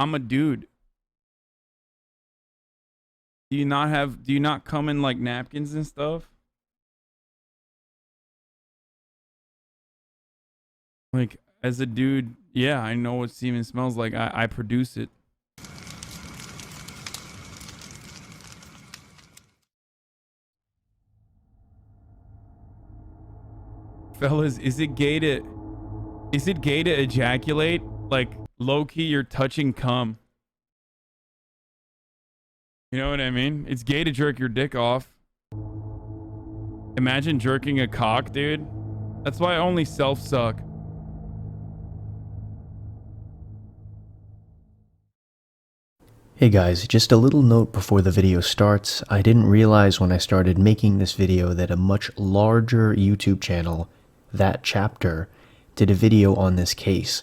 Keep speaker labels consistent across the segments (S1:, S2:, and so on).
S1: I'm a dude. Do you not come in like napkins and stuff? Like, as a dude, yeah, I know what semen smells like. I produce it. Fellas, is it gay to ejaculate? Like, low-key, you're touching cum. You know what I mean? It's gay to jerk your dick off. Imagine jerking a cock, dude. That's why I only self-suck.
S2: Hey guys, just a little note before the video starts. I didn't realize when I started making this video that a much larger YouTube channel, That Chapter, did a video on this case.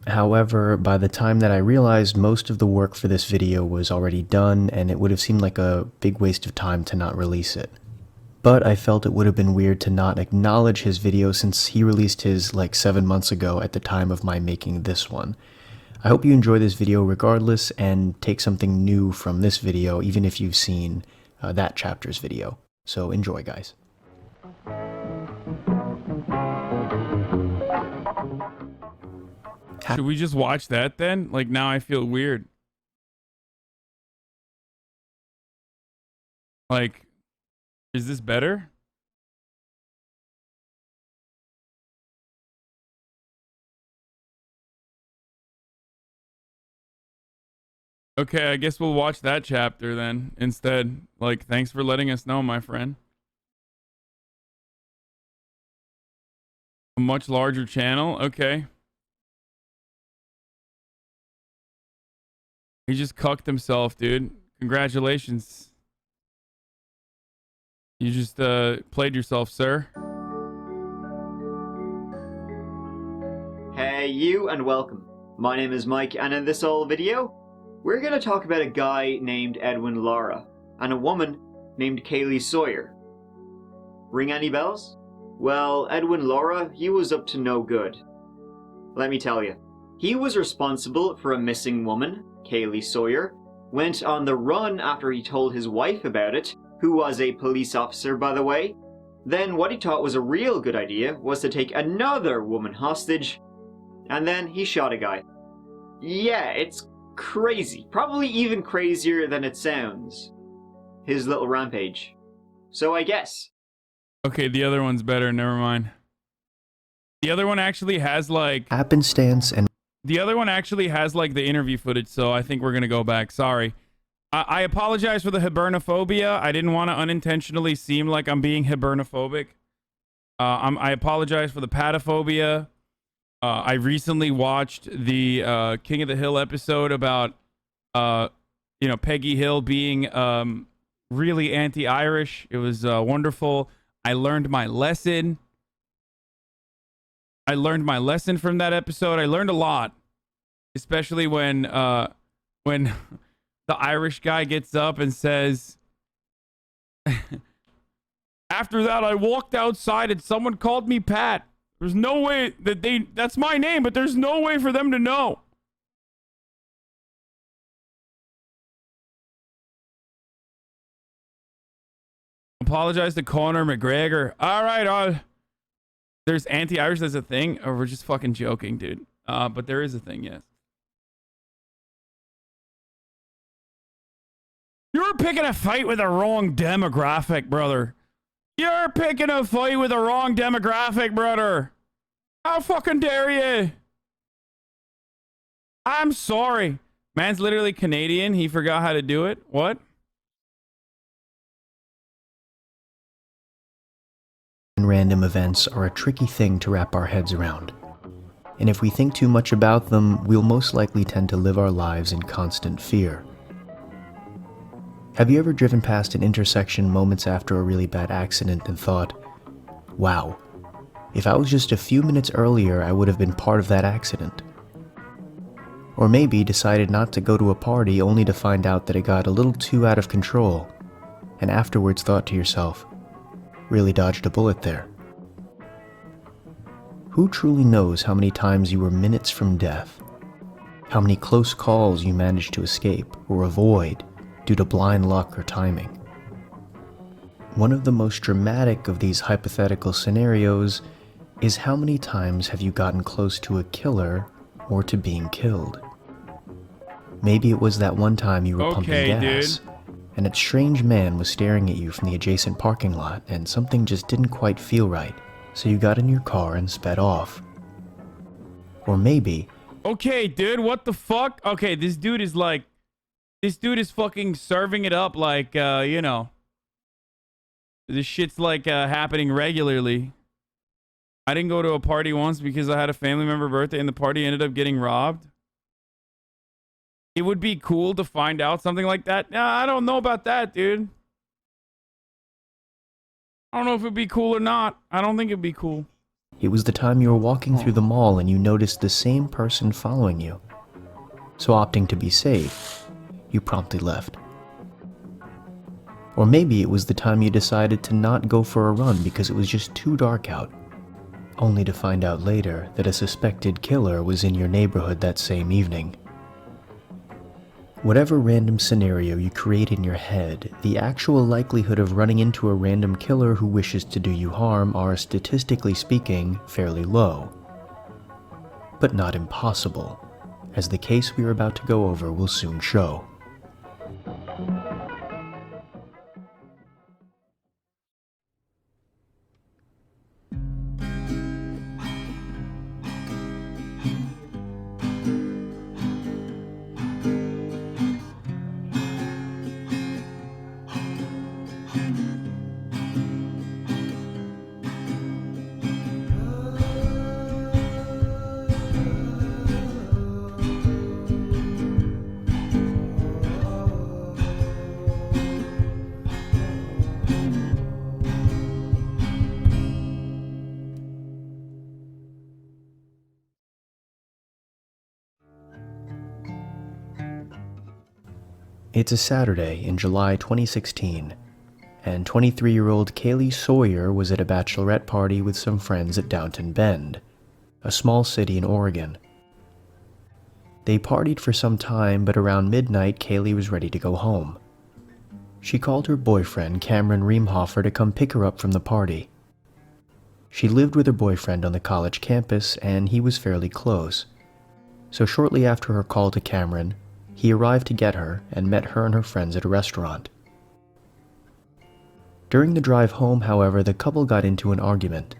S2: However, by the time that I realized, most of the work for this video was already done, and it would have seemed like a big waste of time to not release it. But I felt it would have been weird to not acknowledge his video since he released his like 7 months ago at the time of my making this one. I hope you enjoy this video regardless and take something new from this video, even if you've seen That Chapter's video. So enjoy, guys.
S1: Should we just watch that then? Like, now I feel weird. Like, is this better? Okay, I guess we'll watch that chapter then instead. Like, thanks for letting us know, my friend. A much larger channel? Okay. He just cucked himself, dude. Congratulations. You just played yourself, sir.
S3: Hey you, and welcome. My name is Mike, and in this old video, we're going to talk about a guy named Edwin Lara and a woman named Kaylee Sawyer. Ring any bells? Well, Edwin Lara, he was up to no good. Let me tell you. He was responsible for a missing woman, Kaylee Sawyer, went on the run after he told his wife about it, who was a police officer, by the way. Then what he thought was a real good idea was to take another woman hostage, and then he shot a guy. Yeah, it's crazy. Probably even crazier than it sounds. His little rampage. So I guess.
S1: Okay, the other one's better. Never mind. The other one actually has like...
S2: Happenstance and...
S1: The other one actually has like the interview footage, so I think we're going to go back. Sorry. I apologize for the hibernophobia. I didn't want to unintentionally seem like I'm being hibernophobic. I apologize for the patophobia. I recently watched the King of the Hill episode about, you know, Peggy Hill being really anti-Irish. It was wonderful. I learned my lesson. From that episode. I learned a lot, especially when the Irish guy gets up and says, after that, I walked outside and someone called me Pat. There's no way that that's my name, but there's no way for them to know. Apologize to Conor McGregor. All right, there's anti-Irish as a thing, or we're just fucking joking, dude. But there is a thing, yes. You're picking a fight with the wrong demographic, brother. You're picking a fight with the wrong demographic, brother. How fucking dare you? I'm sorry. Man's literally Canadian. He forgot how to do it. What?
S2: Random events are a tricky thing to wrap our heads around. And if we think too much about them, we'll most likely tend to live our lives in constant fear. Have you ever driven past an intersection moments after a really bad accident and thought, wow, if I was just a few minutes earlier, I would have been part of that accident? Or maybe decided not to go to a party only to find out that it got a little too out of control, and afterwards thought to yourself, really dodged a bullet there. Who truly knows how many times you were minutes from death? How many close calls you managed to escape or avoid due to blind luck or timing. One of the most dramatic of these hypothetical scenarios is how many times have you gotten close to a killer or to being killed. Maybe it was that one time you were pumping gas, and a strange man was staring at you from the adjacent parking lot and something just didn't quite feel right, so you got in your car and sped off. Or maybe...
S1: Okay, dude, what the fuck? Okay, this dude is fucking serving it up like, you know. This shit's like happening regularly. I didn't go to a party once because I had a family member birthday and the party ended up getting robbed. It would be cool to find out something like that. Nah, I don't know about that, dude. I don't know if it'd be cool or not. I don't think it'd be cool.
S2: It was the time you were walking through the mall and you noticed the same person following you. So opting to be safe, you promptly left. Or maybe it was the time you decided to not go for a run because it was just too dark out, only to find out later that a suspected killer was in your neighborhood that same evening. Whatever random scenario you create in your head, the actual likelihood of running into a random killer who wishes to do you harm are, statistically speaking, fairly low. But not impossible, as the case we are about to go over will soon show. It's a Saturday in July 2016, and 23-year-old Kaylee Sawyer was at a bachelorette party with some friends at Downton Bend, a small city in Oregon. They partied for some time, but around midnight Kaylee was ready to go home. She called her boyfriend, Cameron Reemhofer, to come pick her up from the party. She lived with her boyfriend on the college campus, and he was fairly close. So shortly after her call to Cameron, he arrived to get her and met her and her friends at a restaurant. During the drive home, however, the couple got into an argument.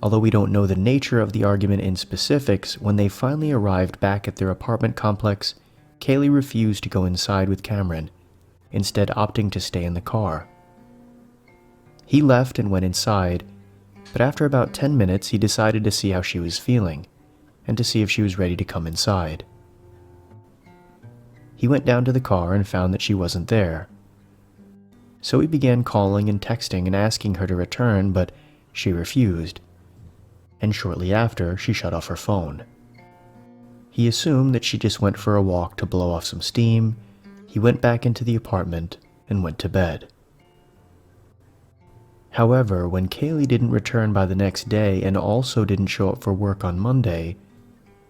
S2: Although we don't know the nature of the argument in specifics, when they finally arrived back at their apartment complex, Kaylee refused to go inside with Cameron, instead opting to stay in the car. He left and went inside, but after about 10 minutes he decided to see how she was feeling, and to see if she was ready to come inside. He went down to the car and found that she wasn't there. So he began calling and texting and asking her to return, but she refused. And shortly after, she shut off her phone. He assumed that she just went for a walk to blow off some steam. He went back into the apartment and went to bed. However, when Kaylee didn't return by the next day and also didn't show up for work on Monday,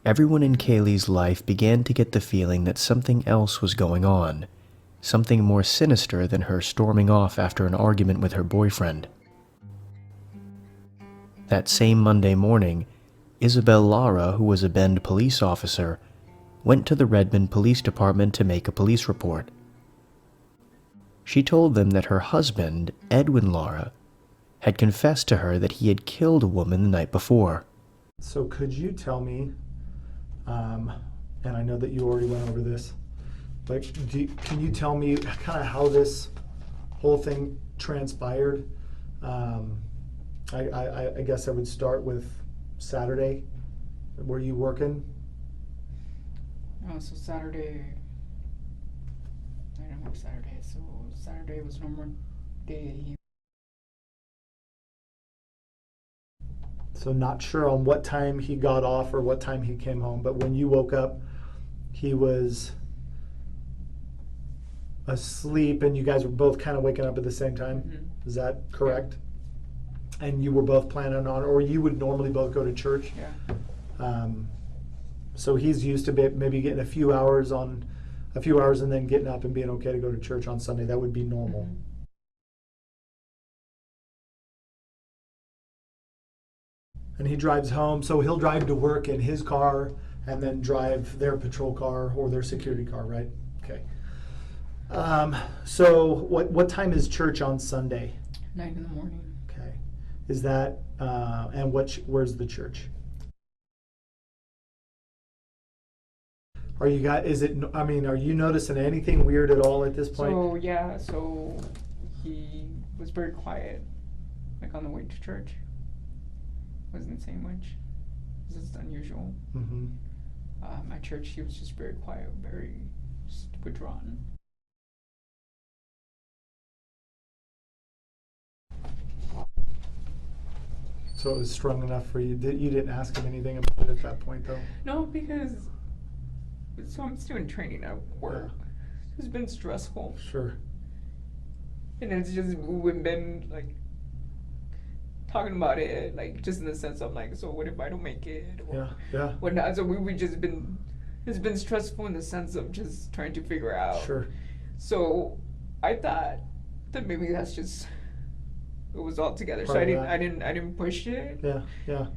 S2: everyone in Kaylee's life began to get the feeling that something else was going on, something more sinister than her storming off after an argument with her boyfriend. That same Monday morning, Isabel Lara, who was a Bend police officer, went to the Redmond Police Department to make a police report. She told them that her husband, Edwin Lara, had confessed to her that he had killed a woman the night before.
S4: So could you tell me, and I know that you already went over this, but can you tell me kind of how this whole thing transpired? I guess I would start with Saturday. Were you working?
S5: So Saturday, I don't work Saturday, so Saturday was normal day.
S4: So not sure on what time he got off or what time he came home, but when you woke up, he was asleep and you guys were both kind of waking up at the same time. Mm-hmm. Is that correct? And you were both planning on, or you would normally both go to church?
S5: Yeah.
S4: So he's used to maybe getting a few hours and then getting up and being okay to go to church on Sunday. That would be normal.
S5: Mm-hmm.
S4: And he drives home, so he'll drive to work in his car and then drive their patrol car or their security car, right? Okay. So what time is church on Sunday?
S5: 9 in the morning.
S4: Okay. Is that, and where's the church? Are you noticing anything weird at all at this point?
S5: So he was very quiet, like on the way to church. Wasn't saying much. This is unusual.
S4: Mm-hmm.
S5: At church, he was just very quiet, very just withdrawn.
S4: So it was strong enough for you. You didn't ask him anything about it at that point, though?
S5: No, because I'm doing training at work.
S4: Yeah.
S5: It's been stressful.
S4: Sure.
S5: And it's just, we've been like talking about it, like just in the sense of like, so what if I don't make it? Or
S4: Yeah.
S5: whatnot. So we just been, it's been stressful in the sense of just trying to figure out.
S4: Sure.
S5: So I thought that maybe that's just, it was all together.
S4: Part
S5: So
S4: of
S5: I didn't push it.
S4: Yeah.
S5: I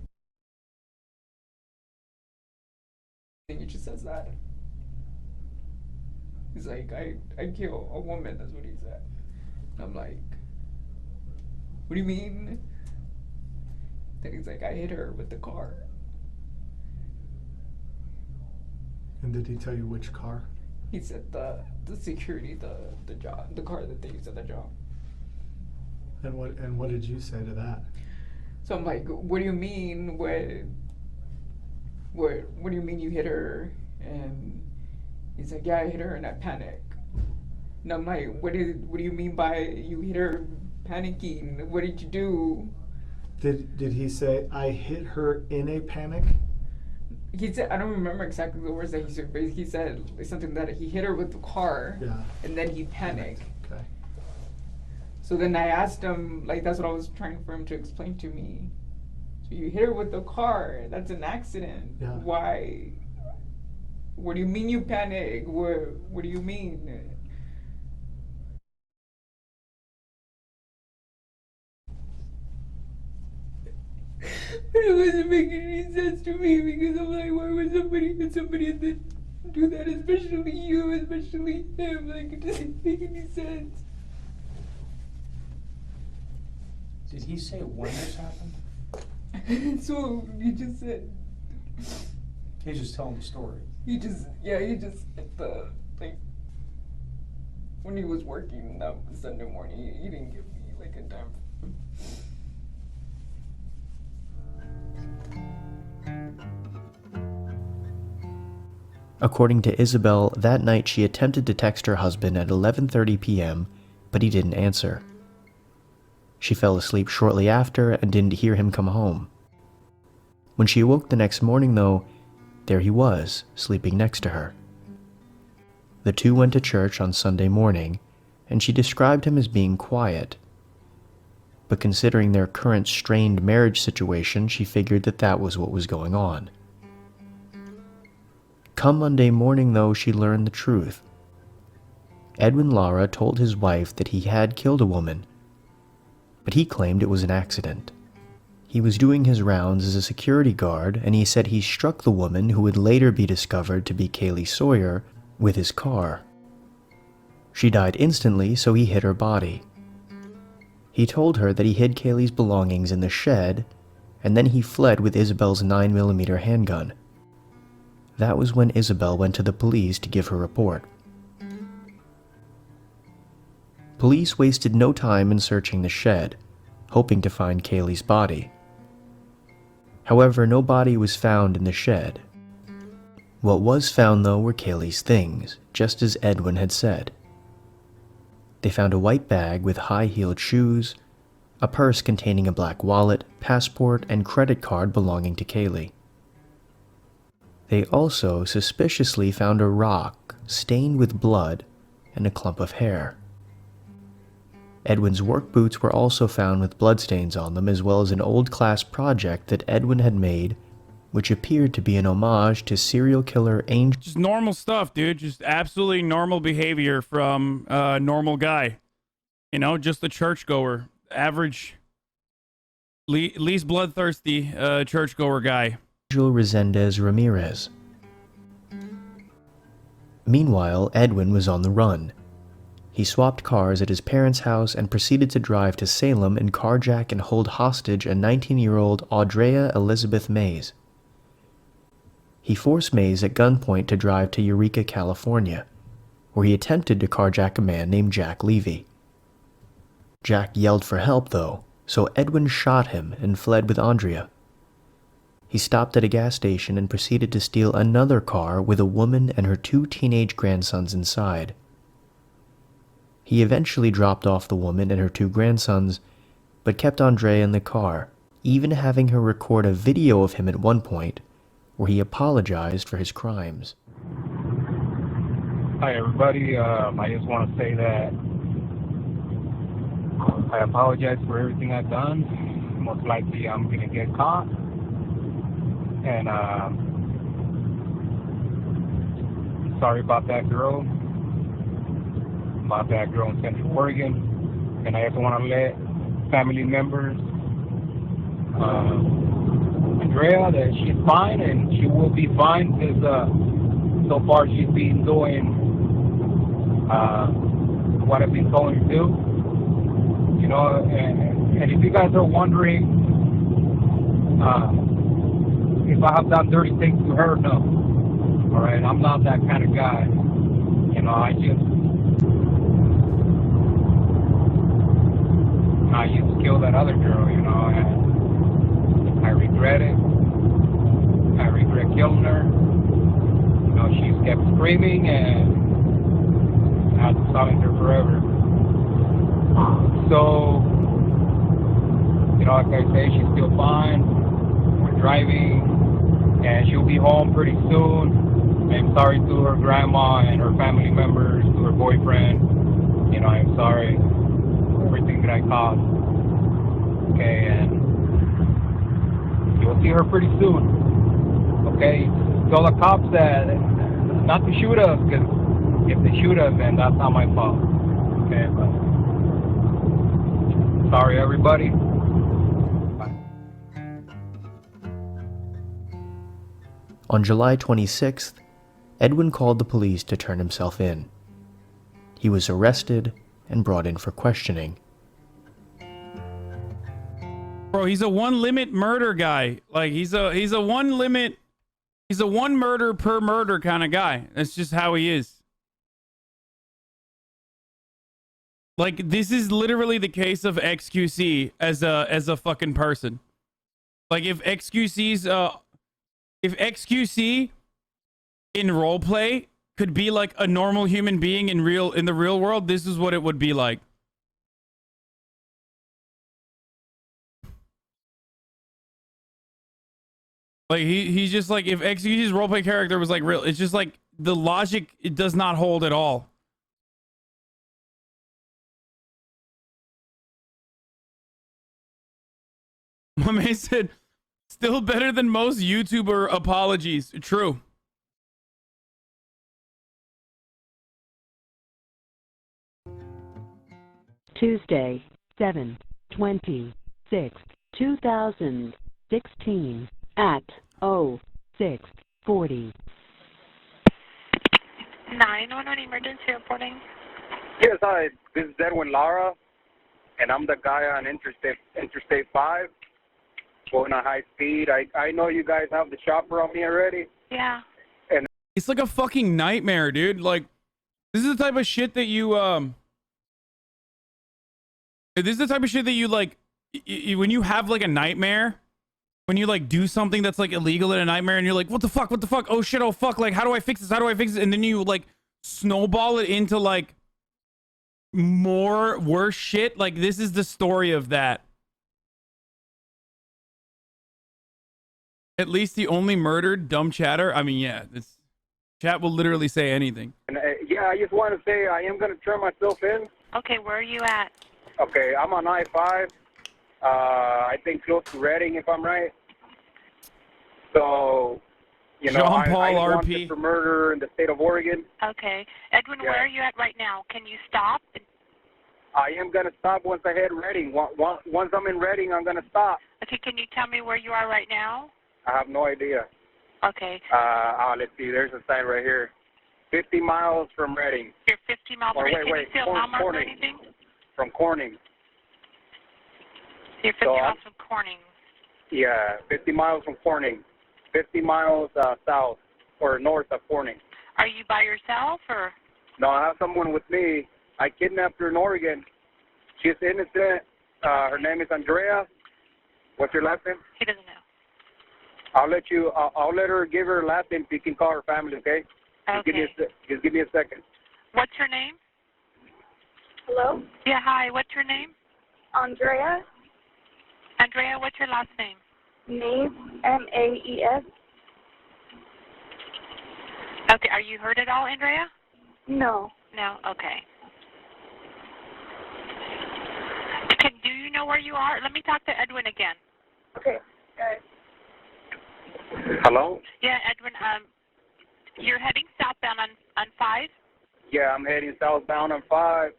S5: think he just says that. He's like, I kill a woman, that's what he said. And I'm like, what do you mean? Then he's like, I hit her with the car.
S4: And did he tell you which car?
S5: He said the security, the job, the car that they use at the job.
S4: And what did you say to that?
S5: So I'm like, what do you mean? What do you mean you hit her? And he's like, yeah, I hit her and I panic. And I'm like, what do you mean by you hit her panicking? What did you do?
S4: Did he say, I hit her in a panic?
S5: He said, I don't remember exactly the words that he said, but he said something that he hit her with the car.
S4: Yeah.
S5: And then he panicked.
S4: Okay.
S5: So then I asked him, like, that's what I was trying for him to explain to me. So you hit her with the car, that's an accident.
S4: Yeah.
S5: Why? What do you mean you panic? What do you mean? It wasn't making any sense to me because I'm like, why would somebody do that, especially you, especially him? Like, it doesn't make any sense.
S6: Did he say when this happened?
S5: So he just said,
S6: He's just telling the story.
S5: he just at the, like, when he was working that Sunday morning, he didn't give me like a time.
S2: According to Isabel, that night she attempted to text her husband at 11:30 p.m., but he didn't answer. She fell asleep shortly after and didn't hear him come home. When she awoke the next morning, though, there he was, sleeping next to her. The two went to church on Sunday morning, and she described him as being quiet. But considering their current strained marriage situation, she figured that that was what was going on. Come Monday morning, though, she learned the truth. Edwin Lara told his wife that he had killed a woman, but he claimed it was an accident. He was doing his rounds as a security guard, and he said he struck the woman, who would later be discovered to be Kaylee Sawyer, with his car. She died instantly, so he hid her body. He told her that he hid Kaylee's belongings in the shed, and then he fled with Isabel's 9mm handgun. That was when Isabel went to the police to give her report. Police wasted no time in searching the shed, hoping to find Kaylee's body. However, no body was found in the shed. What was found, though, were Kaylee's things, just as Edwin had said. They found a white bag with high-heeled shoes, a purse containing a black wallet, passport, and credit card belonging to Kaylee. They also suspiciously found a rock stained with blood and a clump of hair. Edwin's work boots were also found with bloodstains on them, as well as an old class project that Edwin had made which appeared to be an homage to serial killer Angel.
S1: Just normal stuff, dude. Just absolutely normal behavior from a normal guy. You know, just a churchgoer. Average, least bloodthirsty churchgoer guy.
S2: Resendez Ramirez. Meanwhile, Edwin was on the run. He swapped cars at his parents' house and proceeded to drive to Salem and carjack and hold hostage a 19-year-old Audrea Elizabeth Mays. He forced Mays at gunpoint to drive to Eureka, California, where he attempted to carjack a man named Jack Levy. Jack yelled for help, though, so Edwin shot him and fled with Andrea. He stopped at a gas station and proceeded to steal another car with a woman and her 2 teenage grandsons inside. He eventually dropped off the woman and her 2 grandsons, but kept Andrea in the car, even having her record a video of him at one point, where he apologized for his crimes.
S7: Hi everybody, I just want to say that I apologize for everything I've done. Most likely I'm going to get caught. And sorry about that girl in Central Oregon. And I also want to let family members, Andrea, that she's fine and she will be fine because so far she's been doing what I've been telling her to do. You know, and if you guys are wondering if I have done dirty things to her, no. Alright, I'm not that kind of guy. You know, I just killed that other girl, you know, and I regret it. I regret killing her. You know, she's kept screaming and I had to silence her forever. So, you know, like I say, she's still fine. We're driving, and she'll be home pretty soon. I'm sorry to her grandma and her family members, to her boyfriend. You know, I'm sorry for everything that I caused. Okay, and you'll see her pretty soon. Okay, tell the cops that not to shoot us, because if they shoot us, then that's not my fault. Okay, but sorry, everybody. Bye.
S2: On July 26th, Edwin called the police to turn himself in. He was arrested and brought in for questioning.
S1: Bro, he's a one limit murder guy. Like he's a one murder per murder kind of guy. That's just how he is. Like this is literally the case of XQC as a fucking person. Like if XQC in roleplay could be like a normal human being in the real world, this is what it would be like. Like he's just like, if XQC's roleplay character was like real, it's just like the logic, it does not hold at all. My man said, still better than most YouTuber apologies. True.
S8: Tuesday, 7/26/2016 at 06:40.
S9: 911 emergency reporting.
S7: Yes, hi. This is Edwin Lara, and I'm the guy on Interstate 5 going at high speed. I know you guys have the chopper on me already.
S9: Yeah.
S7: And
S1: it's like a fucking nightmare, dude. Like, this is the type of shit that you, this is the type of shit that you, like, when you have, like, a nightmare, when you, like, do something that's, like, illegal in a nightmare, and you're like, what the fuck, oh shit, oh fuck, like, how do I fix this, and then you, like, snowball it into, like, more worse shit. Like, this is the story of that. At least he only murdered dumb chatter. I mean, yeah, this chat will literally say anything.
S7: And, yeah, I just want to say I am going to turn myself in.
S9: Okay, where are you at?
S7: Okay, I'm on I-5. I think close to Reading, if I'm right. So, you know, I
S1: Jean-Paul
S7: wanted
S1: RP.
S7: for murder in the state of Oregon.
S9: Okay. Edwin,
S7: Yeah.
S9: where are you at right now? Can you stop?
S7: I am going to stop once I hit Reading. Once I'm in Reading, I'm going to stop.
S9: Okay, can you tell me where you are right now?
S7: I have no idea.
S9: Okay.
S7: Let's see. There's a sign right here. 50 miles from Reading.
S9: You're 50 miles
S7: Or
S9: away.
S7: wait,
S9: Can you see a mile mark or
S7: Corning.
S9: anything?
S7: From Corning.
S9: You're 50 miles from Corning.
S7: Yeah, 50 miles from Corning. 50 miles south or north of Corning.
S9: Are you by yourself or?
S7: No, I have someone with me. I kidnapped her in Oregon. She's innocent. Her name is Andrea. What's your last name?
S9: He doesn't know.
S7: I'll let her give her last name so you can call her family, okay?
S9: Okay.
S7: Just give me a second.
S9: What's your name?
S10: Hello?
S9: Yeah, hi. What's your name?
S10: Andrea?
S9: Andrea, what's your last name?
S10: Maes, M-A-E-S.
S9: Okay, are you hurt at all, Andrea?
S10: No.
S9: No? Okay. Do you know where you are? Let me talk to Edwin again.
S10: Okay.
S7: Hello?
S9: Yeah, Edwin, you're heading southbound on 5?
S7: Yeah, I'm heading southbound on 5.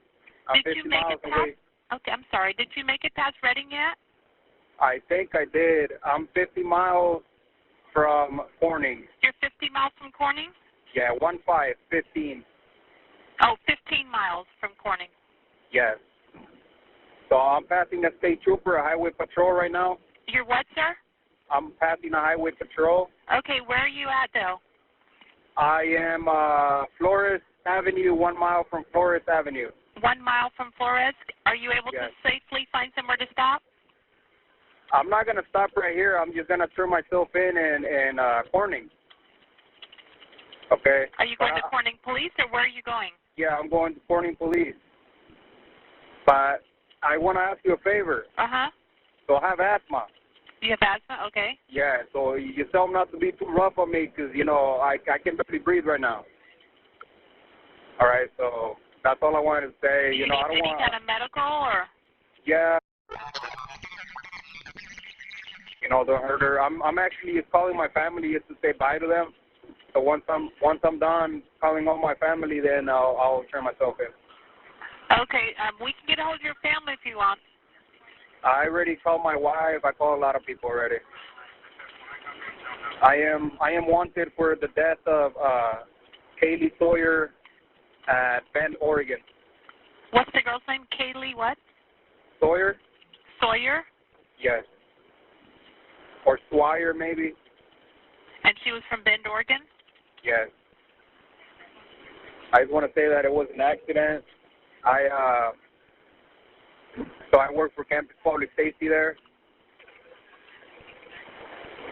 S7: I'm
S9: Did
S7: 50
S9: you make
S7: miles
S9: it past?
S7: away.
S9: Okay, I'm sorry. Did you make it past Reading yet?
S7: I think I did. I'm 50 miles from Corning.
S9: You're 50 miles from Corning?
S7: Yeah, 15.
S9: Oh, 15 miles from Corning.
S7: Yes. So I'm passing a state trooper, a highway patrol right now.
S9: You're what, sir?
S7: I'm passing a highway patrol.
S9: Okay, where are you at, though?
S7: I am Flores Avenue, 1 mile from Flores Avenue.
S9: 1 mile from Flores. Are you able
S7: Yes.
S9: to safely find somewhere to stop?
S7: I'm not going to stop right here. I'm just going to turn myself in Corning. Okay?
S9: Are you going to Corning Police, or where are you going?
S7: Yeah, I'm going to Corning Police. But I want to ask you a favor.
S9: Uh-huh.
S7: So I have asthma.
S9: You have asthma? Okay.
S7: Yeah, so you tell them not to be too rough on me because, you know, I can barely breathe right now. All right, so that's all I wanted to say.
S9: Do you
S7: know,
S9: need
S7: I don't
S9: any
S7: want.
S9: kind of medical, or?
S7: Yeah. You know, the herder. I'm actually calling my family just to say bye to them. So once I'm done calling all my family, then I'll turn myself in.
S9: Okay, we can get a hold of your family if you want.
S7: I already called my wife. I called a lot of people already. I am wanted for the death of Kaylee Sawyer at Bend, Oregon.
S9: What's the girl's name? Kaylee what?
S7: Sawyer?
S9: Sawyer?
S7: Yes. Or Swire, maybe?
S9: And she was from Bend, Oregon?
S7: Yes. I just want to say that it was an accident. So I work for Campus Public Safety there.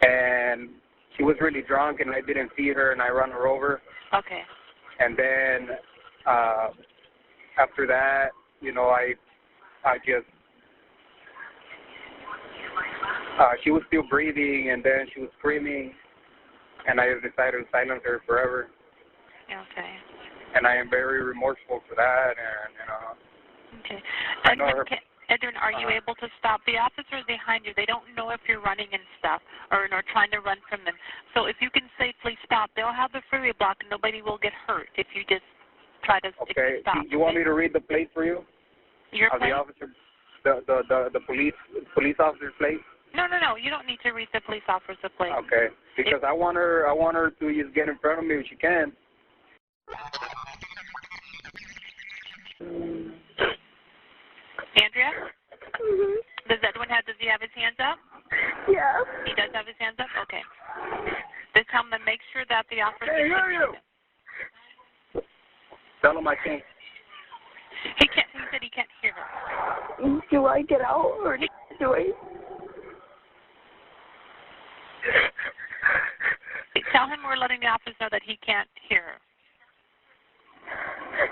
S7: And she was really drunk, and I didn't see her, and I ran her over.
S9: Okay.
S7: And then after that, you know, I just, she was still breathing, and then she was screaming, and I decided to silence her forever.
S9: Okay.
S7: And I am very remorseful for that, and, you know.
S9: Okay.
S7: I know her.
S9: Edwin, are you able to stop? The officers behind you, they don't know if you're running and stuff or trying to run from them. So if you can safely stop, they'll have the freeway block and nobody will get hurt if you just try to
S7: Okay.
S9: stop.
S7: You want me to read the plate for you?
S9: Your
S7: of
S9: plate?
S7: the officer, the police officer's plate?
S9: No. You don't need to read the police officer's plate.
S7: Okay. Because I want her to just get in front of me if she can.
S9: Andrea?
S10: Mm-hmm.
S9: Does he have his hands up?
S10: Yeah.
S9: He does have his hands up? Okay. Just tell him to make sure that the officer...
S7: Hey, who are you? Tell him I can't.
S9: He said he can't hear her.
S10: Do I get out, or do I...
S9: Tell him we're letting the officer know that he can't hear her.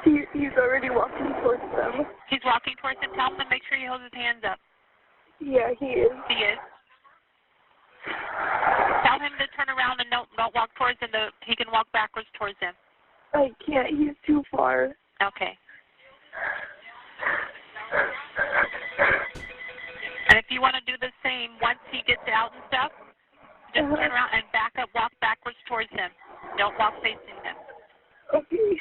S10: He's already walking towards them.
S9: He's walking towards him. Tell him to make sure he holds his hands up.
S10: Yeah, he is.
S9: He is. Tell him to turn around and don't walk towards him. He can walk backwards towards him.
S10: I can't. He's too far.
S9: Okay. And if you want to do the same, once he gets out and stuff, just turn around and back walk facing them.
S10: Okay.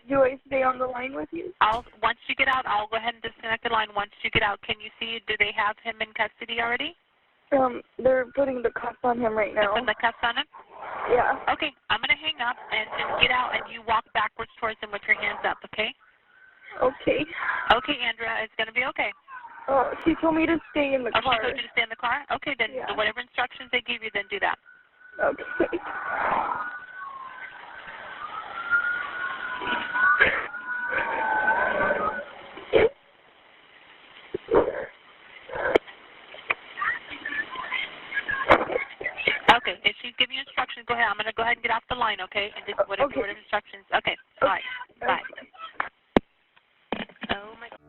S10: Do I stay on the line with you?
S9: Once you get out, I'll go ahead and disconnect the line. Once you get out, can you see, do they have him in custody already?
S10: They're putting the cuffs on him right now.
S9: Putting the cuffs on him?
S10: Yeah.
S9: Okay, I'm going to hang up and just get out, and you walk backwards towards him with your hands up, okay?
S10: Okay.
S9: Okay, Andrea, it's going to be okay.
S10: She told me to stay in the car.
S9: She told you to stay in the car? Okay, then whatever instructions they give you, then do that.
S10: Okay.
S9: Okay, if she's giving you instructions, go ahead. I'm going to go ahead and get off the line, okay? And just whatever instructions. Okay, all right. Bye. Oh, my God.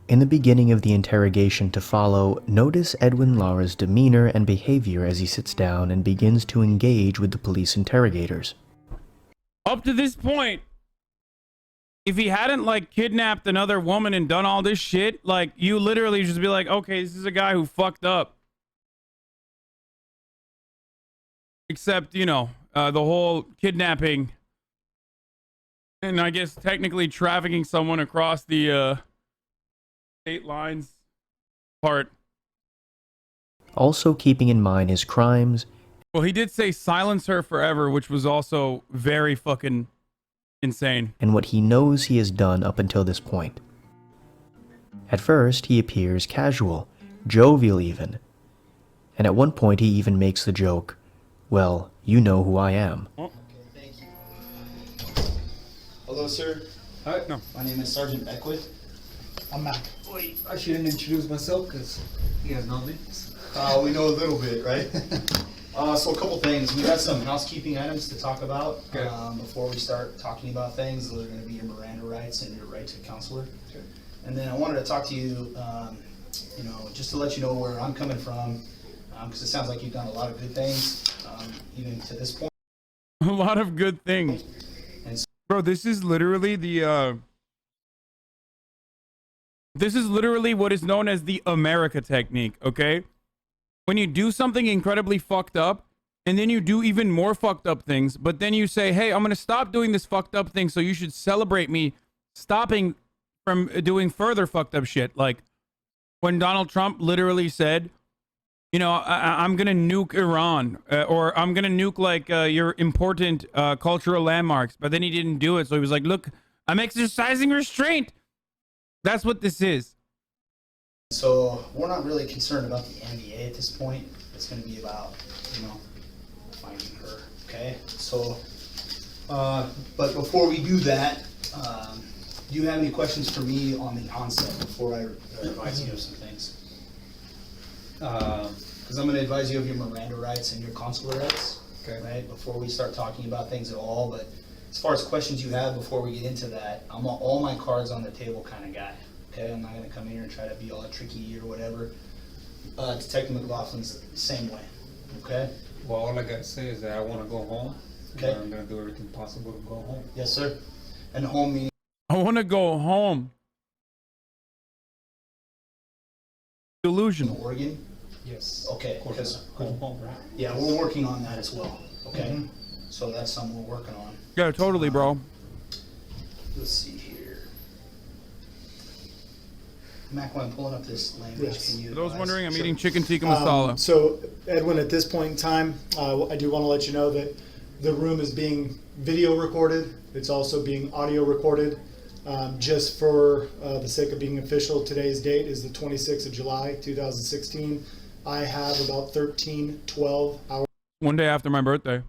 S2: In the beginning of the interrogation to follow, notice Edwin Lara's demeanor and behavior as he sits down and begins to engage with the police interrogators.
S1: Up to this point, if he hadn't like kidnapped another woman and done all this shit, like you literally just be like, okay, this is a guy who fucked up. Except, you know, the whole kidnapping and I guess technically trafficking someone across the state lines part.
S2: Also keeping in mind his crimes.
S1: Well, he did say silence her forever, which was also very fucking insane.
S2: And what he knows he has done up until this point. At first, he appears casual, jovial even. And at one point, he even makes the joke, well, you know who I am.
S11: Okay, thank you. Hello, sir.
S6: Hi, no.
S11: My name is Sergeant Beckwith.
S6: I'm Mac. Wait, I shouldn't introduce myself because you guys know me.
S11: We know a little bit, right? So a couple things. We got some housekeeping items to talk about before we start talking about things. Those are going to be your Miranda rights and your right to a counselor. Okay. And then I wanted to talk to you, you know, just to let you know where I'm coming from, because it sounds like you've done a lot of good things, even to this point.
S1: A lot of good things.
S11: And so,
S1: bro, this is literally the this is literally what is known as the America technique, okay? When you do something incredibly fucked up, and then you do even more fucked up things, but then you say, hey, I'm gonna stop doing this fucked up thing, so you should celebrate me stopping from doing further fucked up shit. Like, when Donald Trump literally said, you know, I'm gonna nuke Iran, or I'm gonna nuke, like, your important cultural landmarks, but then he didn't do it, so he was like, look, I'm exercising restraint. That's what this is.
S11: so we're not really concerned about the NBA at this point. It's going to be about, you know, finding her, okay? So, but before we do that, do you have any questions for me on the onset before I advise you of some things? Because I'm going to advise you of your Miranda rights and your consular rights, okay, right? Before we start talking about things at all, but as far as questions you have before we get into that, I'm all my cards on the table kind of guy. Okay, I'm not going to come in here and try to be all tricky or whatever. Detective McLaughlin's the same way. Okay?
S6: Well, all I got to say is that I want to go home.
S11: Okay.
S6: I'm going to do everything possible to go home.
S11: Yes, sir. And home meaning?
S1: I want to go home. Delusional.
S11: Oregon?
S6: Yes.
S11: Okay.
S6: Of course. Go home, right?
S11: Yeah, we're working on that as well. Okay? So that's something we're working on.
S1: Yeah, totally, bro.
S11: Let's see here. Mac, while I'm pulling up this language,
S4: Yes.
S11: can you
S1: For those
S11: advise?
S1: wondering, I'm
S11: Sure.
S1: eating chicken tikka masala.
S4: So, Edwin, at this point in time, I do want to let you know that the room is being video recorded. It's also being audio recorded. Just for the sake of being official, today's date is the 26th of July, 2016. I have about 12 hours.
S1: One day after my birthday.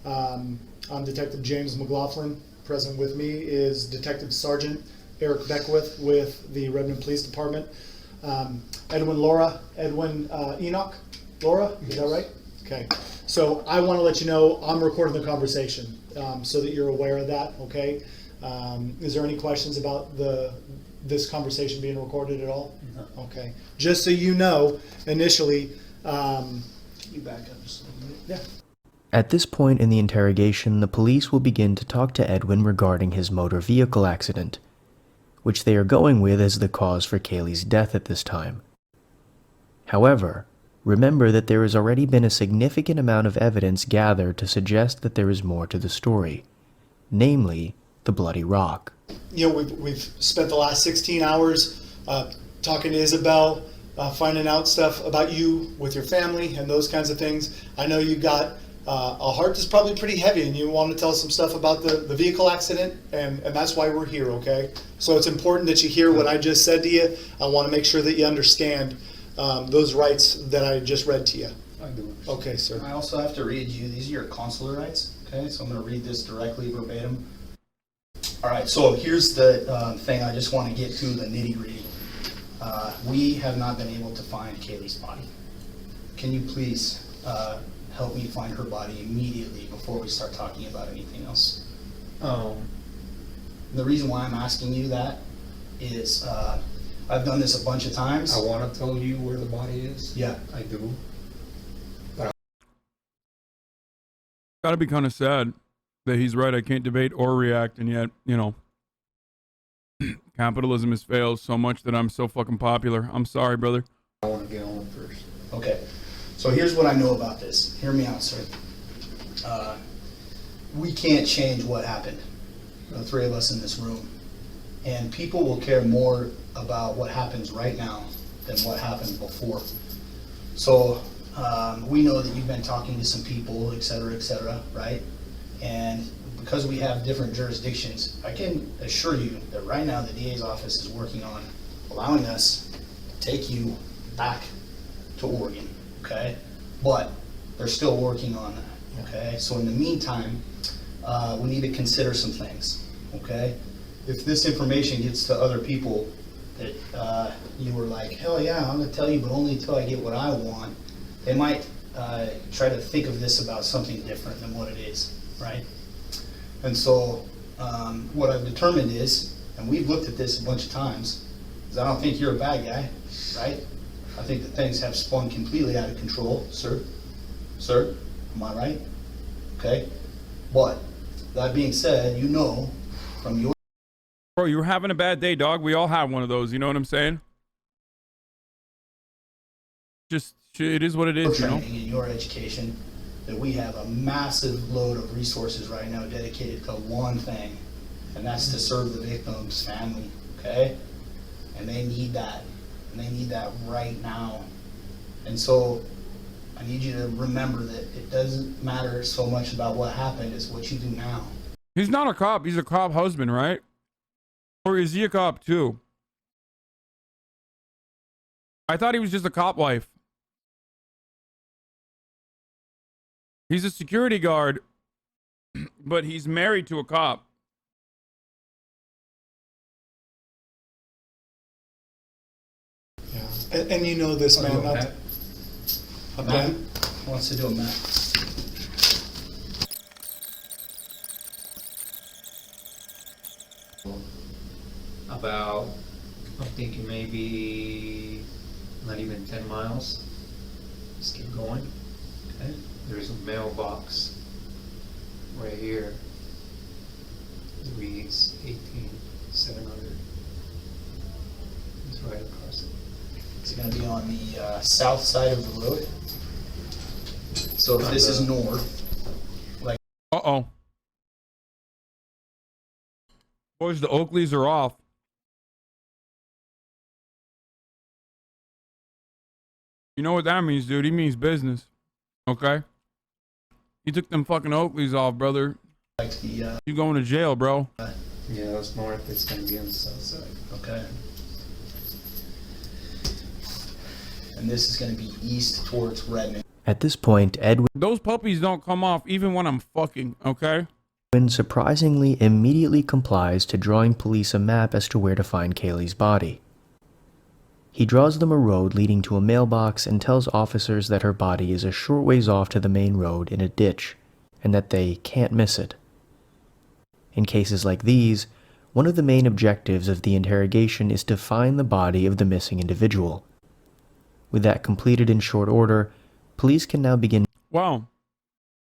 S4: I'm Detective James McLaughlin. Present with me is Detective Sergeant Eric Beckwith with the Redmond Police Department. Edwin Lara, Edwin Enoch. Laura, is that right? Okay. So I want to let you know I'm recording the conversation so that you're aware of that, okay? Is there any questions about this conversation being recorded at all? No. Okay. Just so you know, initially,
S11: You back up just a little bit.
S4: yeah.
S2: At this point in the interrogation, the police will begin to talk to Edwin regarding his motor vehicle accident, which they are going with as the cause for Kaylee's death at this time. However, Remember that there has already been a significant amount of evidence gathered to suggest that there is more to the story, namely the bloody rock.
S12: You know, we've spent the last 16 hours talking to Isabel, finding out stuff about you with your family and those kinds of things. I know you got a heart that's probably pretty heavy, and you want to tell us some stuff about the vehicle accident, and that's why we're here, okay? So it's important that you hear what I just said to you. I want to make sure that you understand those rights that I just read to you.
S11: I do.
S12: Okay, sir.
S11: I also have to read you, these are your consular rights, okay? So I'm going to read this directly verbatim. All right, so here's the thing I just want to get to, the nitty-gritty. We have not been able to find Kaylee's body. Can you please help me find her body immediately before we start talking about anything else? The reason why I'm asking you that is I've done this a bunch of times.
S6: I want to tell you where the body is.
S11: Yeah.
S6: I do.
S1: Gotta be kind of sad that he's right. I can't debate or react, and yet, you know, capitalism has failed so much that I'm so fucking popular. I'm sorry, brother.
S6: I want to get on first.
S11: Okay. So here's what I know about this. Hear me out, sir. We can't change what happened, the three of us in this room. And people will care more about what happens right now than what happened before. So we know that you've been talking to some people, et cetera, right? And because we have different jurisdictions, I can assure you that right now the DA's office is working on allowing us to take you back to Oregon, okay? But they're still working on that, okay? So in the meantime, we need to consider some things, okay? If this information gets to other people that you were like, hell yeah, I'm gonna tell you, but only until I get what I want, they might try to think of this about something different than what it is, right? And so what I've determined is, and we've looked at this a bunch of times, is I don't think you're a bad guy, right? I think that things have spun completely out of control, sir. Sir, am I right? Okay. But that being said, you know from your...
S1: Bro, you were having a bad day, dog. We all have one of those. You know what I'm saying? Just, it is what it is, you know?
S11: training and your education, that we have a massive load of resources right now dedicated to one thing, and that's to serve the victim's family, okay? And they need that, and they need that right now. And so I need you to remember that it doesn't matter so much about what happened, it's what you do now.
S1: He's not a cop. He's a cop husband, right? Or is he a cop too? I thought he was just a cop wife. He's a security guard, but he's married to a cop.
S12: Yeah. And you know this, man. Not
S11: A man wants to do a map.
S6: About, I'm thinking maybe not even 10 miles. Just keep going. Okay. There's a mailbox right here. It reads 18700. It's right across it.
S11: It's going to be on the south side of the road. So if this is north, like...
S1: Uh-oh. Boys, the Oakleys are off. You know what that means, dude? He means business. Okay? You took them fucking Oakleys off, brother.
S11: Like the,
S1: you going to jail, bro.
S6: Yeah, that's north. It's going to be on the south side.
S11: Okay. And this is going to be east towards Redmond.
S2: At this point, Edwin...
S1: Those puppies don't come off even when I'm fucking, okay?
S2: Edwin surprisingly immediately complies to drawing police a map as to where to find Kaylee's body. He draws them a road leading to a mailbox and tells officers that her body is a short ways off to the main road in a ditch, and that they can't miss it. In cases like these, one of the main objectives of the interrogation is to find the body of the missing individual. With that completed in short order, police can now begin...
S1: Wow.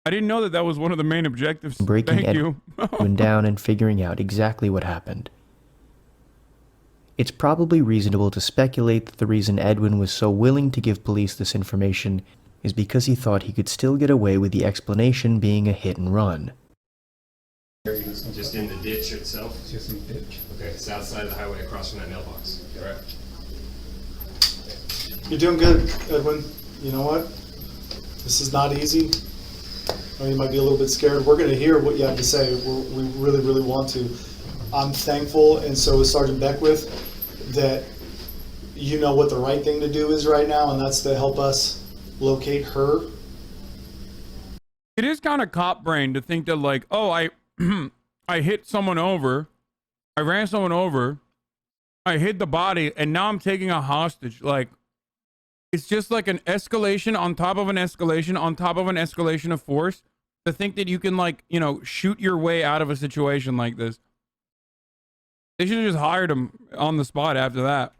S1: I didn't know that that was one of the main objectives.
S2: Breaking
S1: Thank you.
S2: Edwin down and figuring out exactly what happened. It's probably reasonable to speculate that the reason Edwin was so willing to give police this information is because he thought he could still get away with the explanation being a hit and run.
S13: Just in the ditch itself?
S6: Just in the ditch.
S13: Okay, it's outside of the highway across from that mailbox. Correct.
S12: You're doing good, Edwin. You know what? This is not easy. I mean, you might be a little bit scared. We're going to hear what you have to say. We really, really want to. I'm thankful, and so is Sergeant Beckwith, that you know what the right thing to do is right now, and that's to help us locate her.
S1: It is kind of cop brain to think that, like, oh, I hit someone over, I ran someone over, I hit the body, and now I'm taking a hostage. Like, it's just like an escalation on top of an escalation on top of an escalation of force to think that you can, like, you know, shoot your way out of a situation like this. They should have just hired him on the spot after that.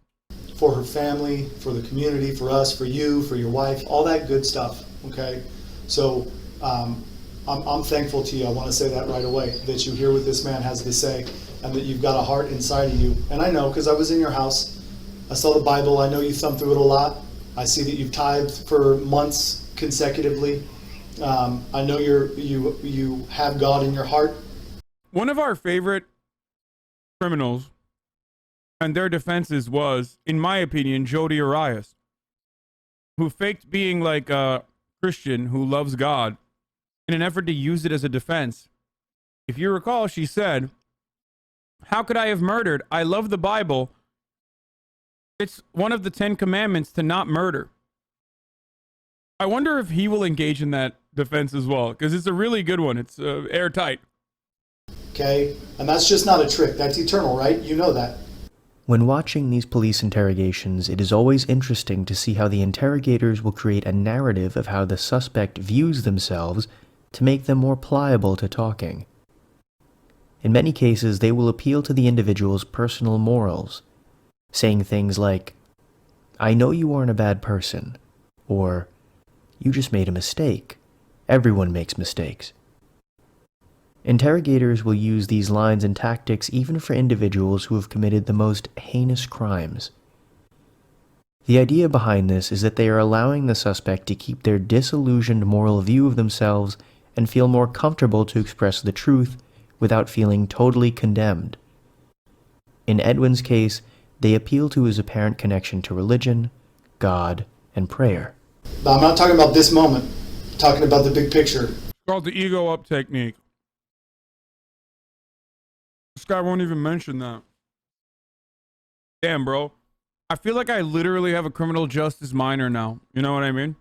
S12: For her family, for the community, for us, for you, for your wife, all that good stuff, okay? So I'm thankful to you. I want to say that right away, that you hear what this man has to say and that you've got a heart inside of you. And I know, because I was in your house. I saw the Bible. I know you thumb through it a lot. I see that you've tithed for months consecutively. I know you have God in your heart.
S1: One of our favorite criminals and their defenses was, in my opinion, Jodi Arias, who faked being like a Christian who loves God in an effort to use it as a defense. If you recall, she said, "How could I have murdered? I love the Bible. It's one of the 10 commandments to not murder." I wonder if he will engage in that defense as well, because it's a really good one. It's airtight.
S12: Okay, and that's just not a trick. That's eternal, right? You know that.
S2: When watching these police interrogations, it is always interesting to see how the interrogators will create a narrative of how the suspect views themselves to make them more pliable to talking. In many cases, they will appeal to the individual's personal morals, saying things like, "I know you aren't a bad person," or "You just made a mistake. Everyone makes mistakes." Interrogators will use these lines and tactics even for individuals who have committed the most heinous crimes. The idea behind this is that they are allowing the suspect to keep their disillusioned moral view of themselves and feel more comfortable to express the truth without feeling totally condemned. In Edwin's case, they appeal to his apparent connection to religion, God, and prayer.
S12: But I'm not talking about this moment. I'm talking about the big picture.
S1: It's called the ego up technique. This guy won't even mention that. Damn, bro. I feel like I literally have a criminal justice minor now. You know what I mean?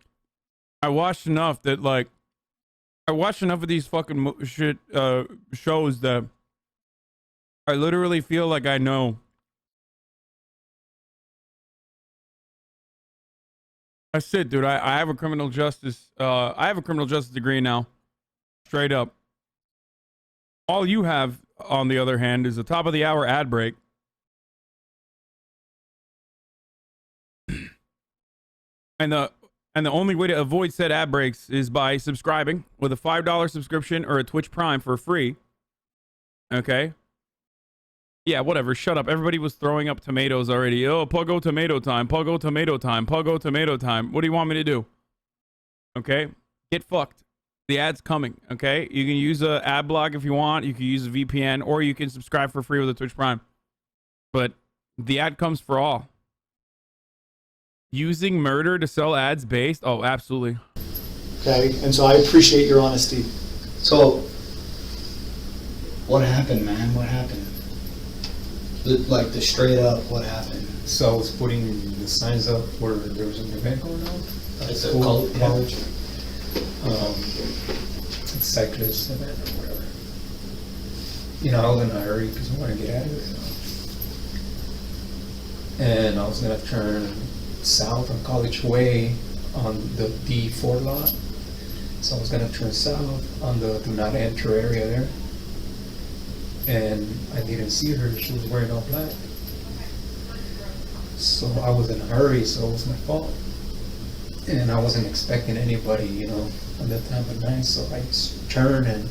S1: I watched enough that, like, I watched enough of these fucking shows that I literally feel like I know. That's it, dude. I have a criminal justice. I have a criminal justice degree now. Straight up. All you have, on the other hand, is a top of the hour ad break. And the only way to avoid said ad breaks is by subscribing with a $5 subscription or a Twitch Prime for free. Okay? Yeah, whatever. Shut up. Everybody was throwing up tomatoes already. Oh, Puggo tomato time. Puggo tomato time. Puggo tomato time. What do you want me to do? Okay? Get fucked. The ad's coming. Okay? You can use a ad block if you want. You can use a VPN, or you can subscribe for free with a Twitch Prime. But the ad comes for all. Using murder to sell ads based? Oh, absolutely.
S12: Okay, and so I appreciate your honesty.
S11: So, what happened, man? What happened? Like the straight up, what happened?
S6: So I was putting the signs up where there was an event going on at
S11: It's a
S6: school,
S11: college.
S6: college. Cyclist event or whatever. You know, I was in a hurry because I want to get out of there. And I was going to turn south on College Way on the D4 lot. So I was going to turn south on the do not enter area there. And I didn't see her. She was wearing all black. So I was in a hurry, so it was my fault. And I wasn't expecting anybody, you know, at that time of night. So I just turned and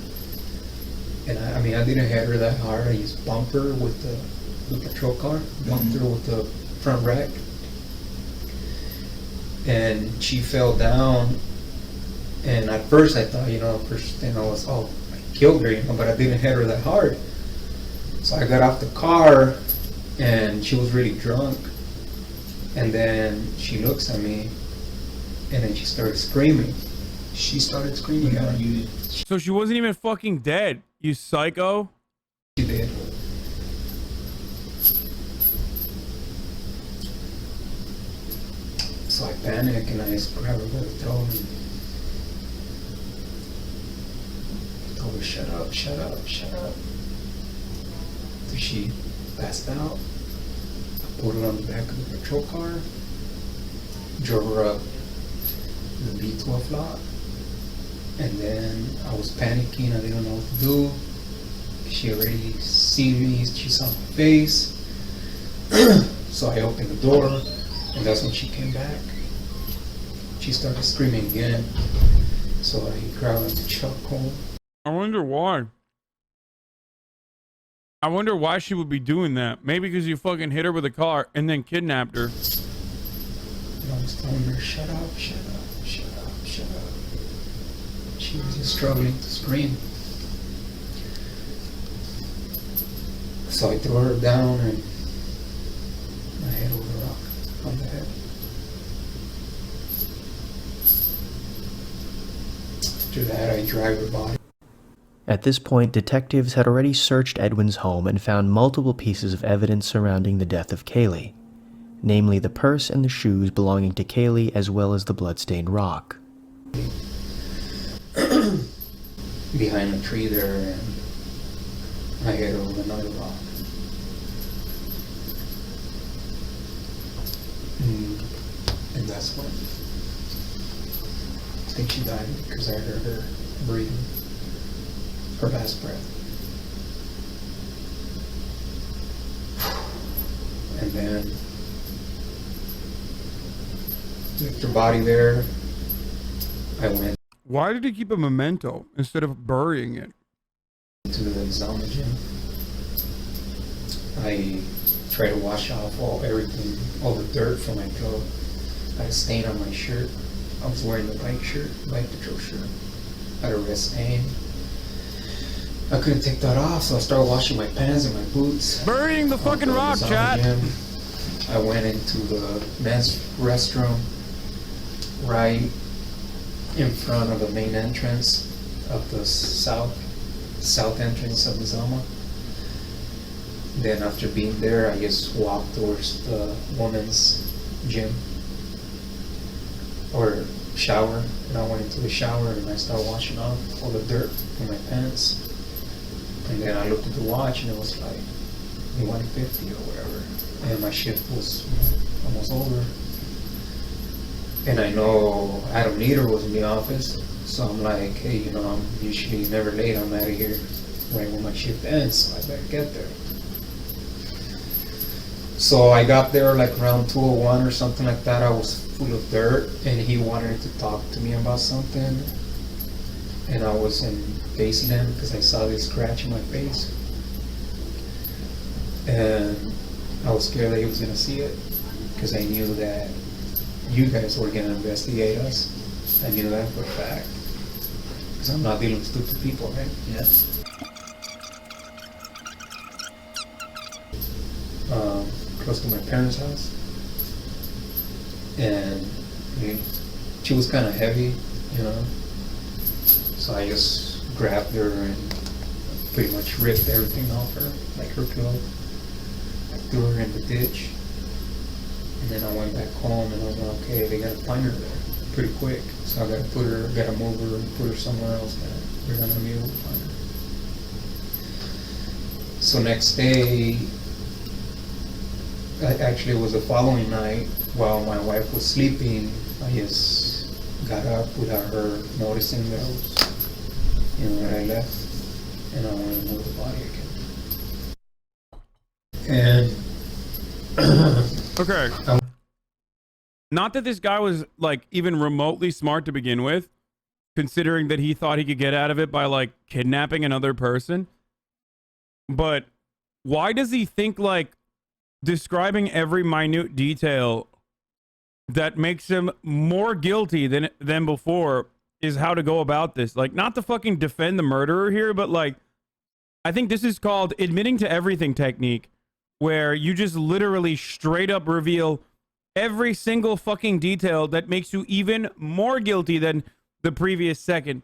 S6: I mean, I didn't hit her that hard. I just bumped her with the the patrol car, bumped her with the front rack, and she fell down. And at first I thought, first thing I was, I killed her, but I didn't hit her that hard. So I got off the car, and she was really drunk. And then she looks at me, and then she started screaming. She started screaming at you.
S1: So she wasn't even fucking dead, you psycho.
S6: She did. So I panic and I just grab her by the throat and told her, shut up, shut up, shut up. So she passed out. I put her on the back of the patrol car, drove her up the B12 lot, and then I was panicking, I didn't know what to do. She already seen me, she saw my face. So I opened the door, and that's when she came back. She started screaming again, so I grabbed the truck home.
S1: I wonder why. I wonder why she would be doing that. Maybe because you fucking hit her with a car and then kidnapped her.
S6: And I was telling her, shut up, shut up, shut up, shut up. She was just struggling to scream. So I threw her down and I hit her with a rock on the head. After that, I dragged her body.
S2: At this point, detectives had already searched Edwin's home and found multiple pieces of evidence surrounding the death of Kaylee, namely the purse and the shoes belonging to Kaylee as well as the bloodstained rock.
S6: Behind a tree there, and I hit her with another rock. And that's when I think she died because I heard her breathing, her last breath. And then left her body there. I went.
S1: Why did he keep a memento instead of burying it?
S6: To the Zelda gym. I tried to wash off all the dirt from my throat. I had a stain on my shirt. I was wearing the bike patrol shirt. I had a red stain. I couldn't take that off, so I started washing my pants and my boots.
S1: Burying the fucking rock, chat.
S6: I went into the men's restroom right in front of the main entrance of the south entrance of the Zama. Then after being there, I just walked towards the women's gym or shower, and I went into the shower and I started washing off all the dirt from my pants. And then I looked at the watch and it was like 1:50 or whatever, and my shift was almost over. And I know Adam Leader was in the office, so I'm like, hey, I'm usually never late. I'm out of here right when my shift ends, so I better get there. So I got there like around 2:01 or something like that. I was full of dirt, and he wanted to talk to me about something. And I wasn't facing him because I saw this scratch in my face. And I was scared that he was going to see it because I knew that you guys were going to investigate us. I knew that for a fact. Because I'm not dealing with stupid people, right? Yes. Close to my parents' house. And she was kind of heavy, So I just grabbed her and pretty much ripped everything off her, like her clothes. I threw her in the ditch. And then I went back home and I was like, okay, they gotta find her there pretty quick. So I gotta move her and put her somewhere else that they're not gonna be able to find her. So next day, actually it was the following night, while my wife was sleeping, I just got up without her noticing that I was, when I left, and I wanted to move the body again. And
S1: okay. Not that this guy was like even remotely smart to begin with, considering that he thought he could get out of it by like kidnapping another person. But why does he think like describing every minute detail that makes him more guilty than before is how to go about this? Like, not to fucking defend the murderer here, but like, I think this is called admitting to everything technique, where you just literally straight up reveal every single fucking detail that makes you even more guilty than the previous second.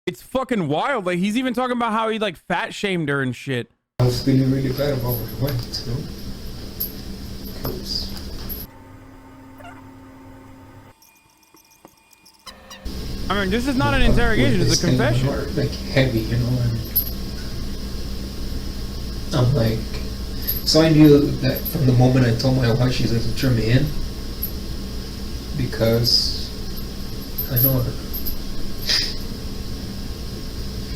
S1: It's fucking wild. Like, he's even talking about how he like fat shamed her and shit.
S6: I was feeling really bad about what I went through. 'Cause
S1: I mean, this is not an interrogation, it's a confession.
S6: Like heavy, you know. And I'm like, so I knew that from the moment I told my wife she's going to turn me in, because I know her.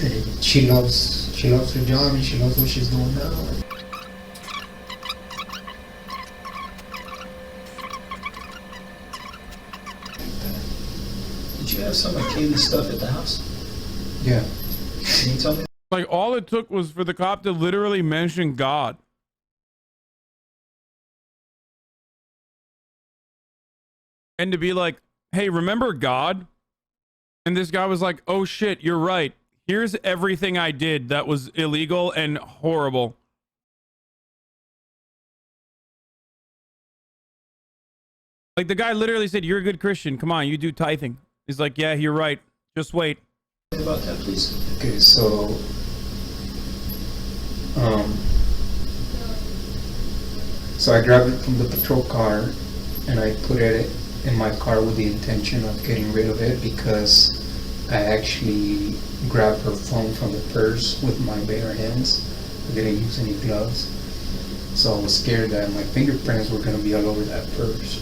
S6: And she loves her job and she loves what she's doing now.
S11: Did you have some of Kaylee's stuff at the house?
S6: Yeah.
S11: Can you tell me?
S1: Like, all it took was for the cop to literally mention God. And to be like, hey, remember God? And this guy was like, oh shit, you're right. Here's everything I did that was illegal and horrible. Like, the guy literally said, you're a good Christian. Come on, you do tithing. He's like, yeah, you're right. Just wait.
S11: About that, please.
S6: Okay, so so I grabbed it from the patrol car and I put it in my car with the intention of getting rid of it, because I actually grabbed her phone from the purse with my bare hands. I didn't use any gloves, so I was scared that my fingerprints were going to be all over that purse.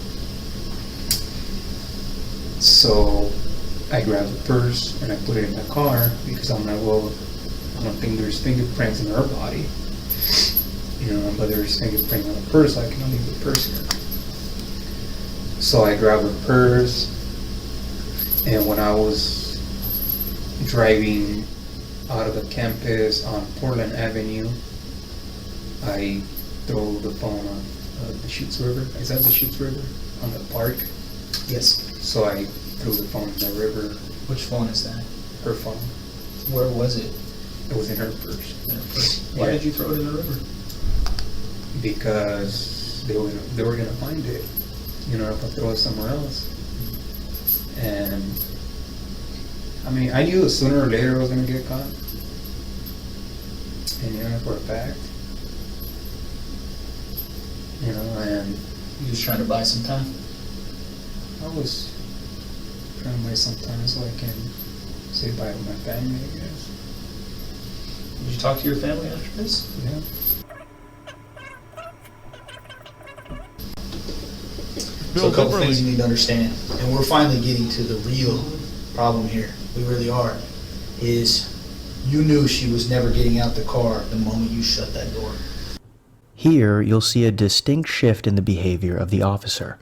S6: So I grabbed the purse and I put it in my car, because I'm like, well, I don't think there's fingerprints in her body, you know, but there's fingerprints on the purse, so I can leave the purse here. So I grabbed the purse, and when I was driving out of the campus on Portland Avenue, I threw the phone on the Chutes River. Is that the Chutes River? On the park?
S11: Yes.
S6: So I threw the phone in the river.
S11: Which phone is that?
S6: Her phone.
S11: Where was it?
S6: It was in her purse.
S11: In her purse. Why did you throw it in the river?
S6: Because they were gonna find it. You know, if I throw it somewhere else. And I mean, I knew that sooner or later I was gonna get caught. And you know, for a fact. You know, and
S11: you was trying to buy some time?
S6: I was trying to buy some time so I can say bye to my family, I guess.
S11: Did you talk to your family after this?
S6: Yeah.
S11: So a couple things you need to understand, and we're finally getting to the real problem here, we really are, is you knew she was never getting out the car the moment you shut that door.
S2: Here, you'll see a distinct shift in the behavior of the officer.